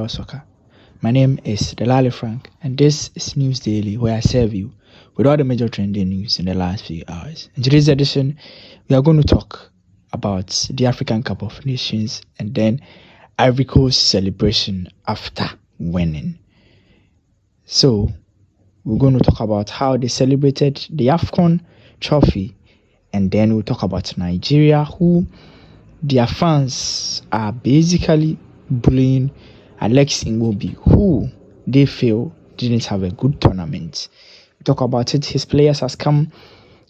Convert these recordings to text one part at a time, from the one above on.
about soccer. My name is Delale Frank, and this is News Daily, where I serve you with all the major trending news in the last few hours. In today's edition, we are going to talk about the African Cup of Nations and then Ivory Coast celebration after winning. So, we're going to talk about how they celebrated the AFCON trophy, and then we'll talk about Nigeria, who their fans are basically bullying Alex Iwobi, who they feel didn't have a good tournament. We talk about it. His players has come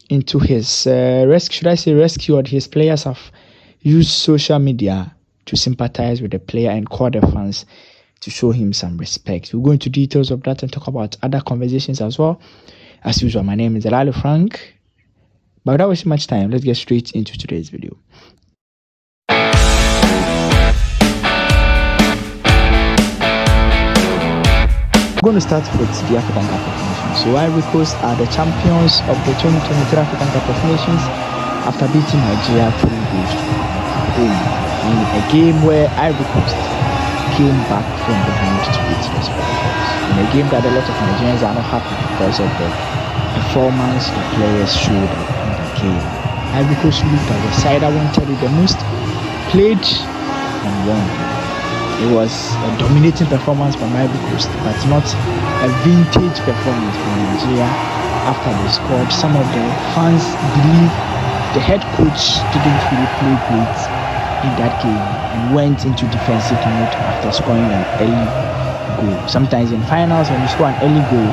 into his rescue, or his players have used social media to sympathize with the player and call the fans to show him some respect. We'll go into details of that and talk about other conversations as well. As usual, my name is Delale Frank. But without wasting much time, let's get straight into today's video. I'm going to start with the African Cup of Nations. So Ivory Coast are the champions of the 2023 African Cup of Nations after beating Nigeria 3 goals to 0 in a game where Ivory Coast came back from behind to beat the Spaniards. In a game that a lot of Nigerians are not happy because of the performance the players showed in the game. Ivory Coast looked at the side that wanted it the most, played and won. It was a dominating performance from Ivory Coast, but not a vintage performance from Nigeria. After they scored, some of the fans believe the head coach didn't really play great in that game and went into defensive mode after scoring an early goal. Sometimes in finals, when you score an early goal,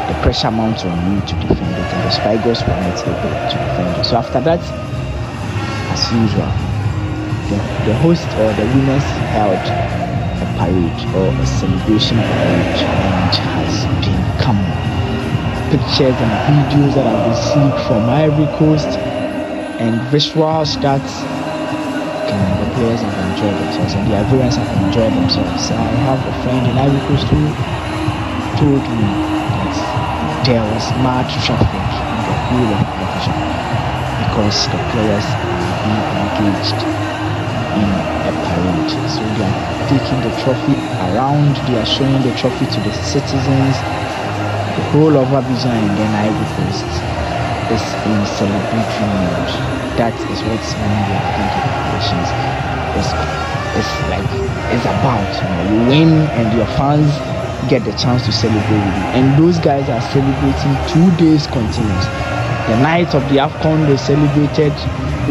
the pressure mounts on you to defend it, and the Spygos were not able to defend it. So after that, as usual, the host or the winners held a parade or a celebration parade, and has been common. Pictures and videos that I've received from Ivory Coast and visuals that the players have enjoyed themselves and the Ivorians have enjoyed themselves. I have a friend in Ivory Coast who told me that there was mad traffic in the whole of division because the players are being engaged in a parade. So they are taking the trophy around, they are showing the trophy to the citizens. The whole of Abidjan and then Ivory Coast is in celebratory mode. That is what winning the African Cup of Nations is about. You win and your fans get the chance to celebrate with you. And those guys are celebrating 2 days continuous. The night of the AFCON they celebrated,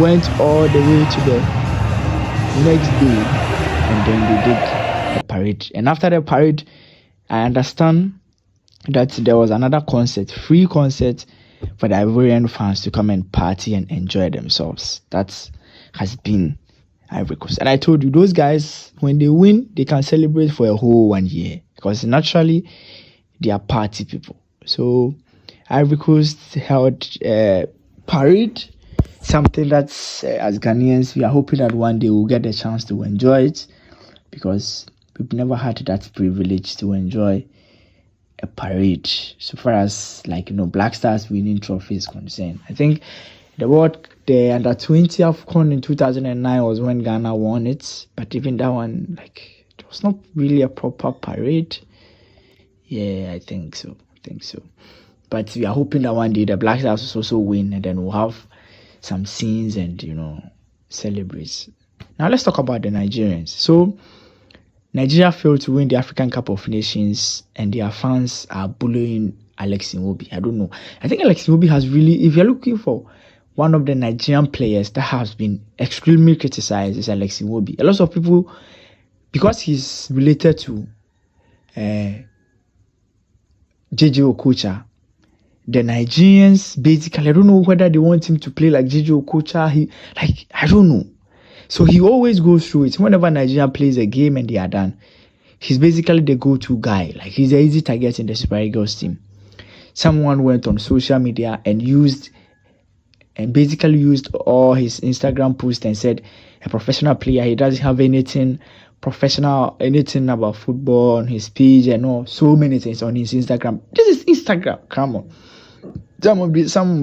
went all the way to the next day, and then they did a parade. And after the parade, I understand that there was another concert, free concert for the Ivorian fans to come and party and enjoy themselves. That has been Ivory Coast. And I told you, those guys, when they win, they can celebrate for a whole 1 year because naturally they are party people. So Ivory Coast held a parade, something that's as Ghanaians we are hoping that one day we'll get the chance to enjoy it, because we've never had that privilege to enjoy a parade so far as Black Stars winning trophies concerned. I think the under 20 AFCON in 2009 was when Ghana won it, but even that one, it was not really a proper parade. Yeah, I think so. But we are hoping that one day the Black Stars will also win, and then we'll have some scenes and celebrate. Now let's talk about the Nigerians. So Nigeria failed to win the African Cup of Nations, and their fans are bullying Alex Iwobi. I don't know. I think Alex Iwobi has really, if you're looking for one of the Nigerian players that has been extremely criticized, is Alex Iwobi. A lot of people, because he's related to JJ Okocha, the Nigerians basically, I don't know whether they want him to play like JJ Okocha. I don't know. So he always goes through it. Whenever Nigeria plays a game and they are done, he's basically the go-to guy. He's an easy target in the Super Eagles team. Someone went on social media and basically used all his Instagram posts and said, a professional player, he doesn't have anything about football on his page and all, so many things on his Instagram. This is Instagram. Come on. Some of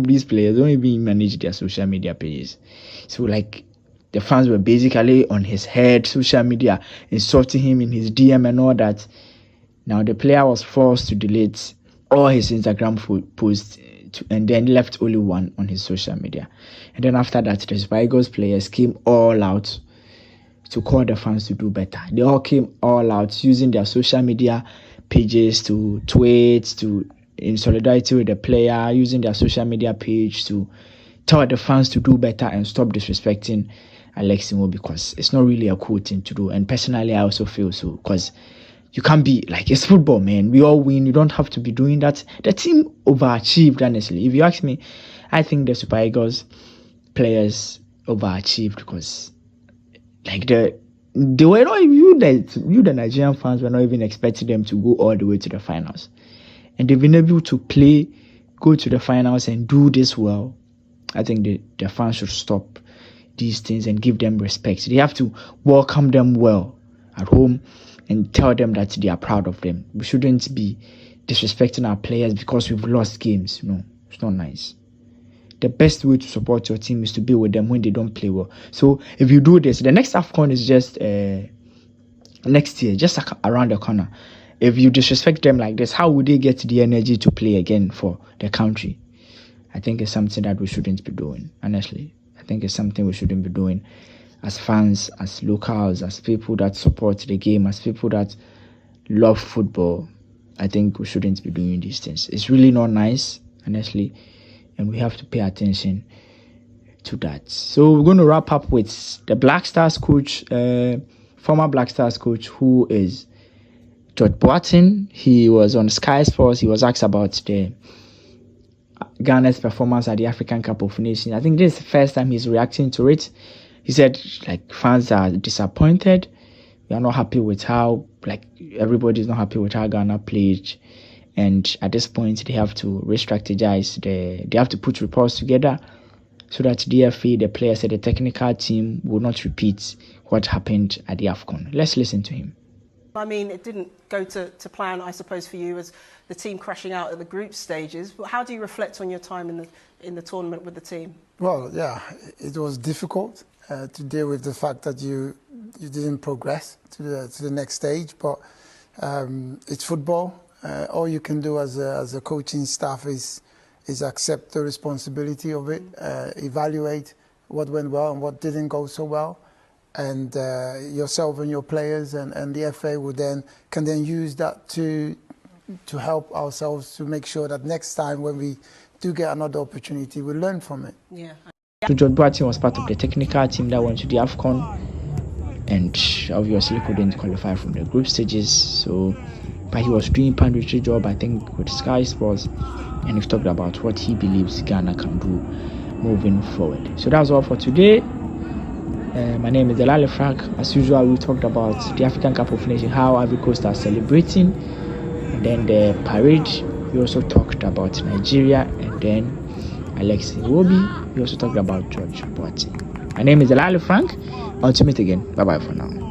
these players don't even manage their social media pages. So the the fans were basically on his head, social media, insulting him in his DM and all that. Now the player was forced to delete all his Instagram posts and then left only one on his social media. And then after that, the Super Eagles players came all out to call the fans to do better. They all came all out using their social media pages to tweet, in solidarity with the player, using their social media page to tell the fans to do better and stop disrespecting Alex Iwobi, because it's not really a cool thing to do. And personally, I also feel so, because you can't be like, it's football, man. We all win. You don't have to be doing that. The team overachieved, honestly. If you ask me, I think the Super Eagles players overachieved, because like they were not, you the Nigerian fans were not even expecting them to go all the way to the finals, and they've been able to go to the finals and do this well. I think the fans should stop these things and give them respect. They have to welcome them well at home and tell them that they are proud of them. We shouldn't be disrespecting our players because we've lost games. No, it's not nice. The best way to support your team is to be with them when they don't play well. So if you do this, the next AFCON is just next year, just around the corner. If you disrespect them like this, how would they get the energy to play again for the country? I think it's something that we shouldn't be doing, honestly. I think it's something we shouldn't be doing as fans, as locals, as people that support the game, as people that love football. I think we shouldn't be doing these things. It's really not nice, honestly. And we have to pay attention to that. So we're going to wrap up with the Black Stars coach, former Black Stars coach, who is George Boateng. He was on Sky Sports. He was asked about the Ghana's performance at the African Cup of Nations. I think this is the first time he's reacting to it. He said, like, fans are disappointed. We are not happy with how, like, everybody's not happy with how Ghana played. And at this point, they have to re-strategize. They have to put reports together so that DFA, the players and the technical team will not repeat what happened at the AFCON. Let's listen to him. I mean, it didn't go to plan, I suppose, for you as the team crashing out at the group stages. But how do you reflect on your time in the tournament with the team? Well, yeah, it was difficult to deal with the fact that you didn't progress to the next stage. But it's football. All you can do as a coaching staff is accept the responsibility of it, evaluate what went well and what didn't go so well, and yourself and your players and the FA can then use that to help ourselves to make sure that next time when we do get another opportunity, we learn from it. Yeah. So George Boateng was part of the technical team that went to the AFCON and obviously couldn't qualify from the group stages. But he was doing panditry job, I think, with Sky Sports, and he talked about what he believes Ghana can do moving forward. So that's all for today. My name is Delali Frank. As usual, we talked about the African Cup of Nations, how Ivory Coast are celebrating, and then the parade. We also talked about Nigeria, and then Alex Iwobi. We also talked about George Boateng. My name is Delali Frank. Until we meet again. Bye-bye for now.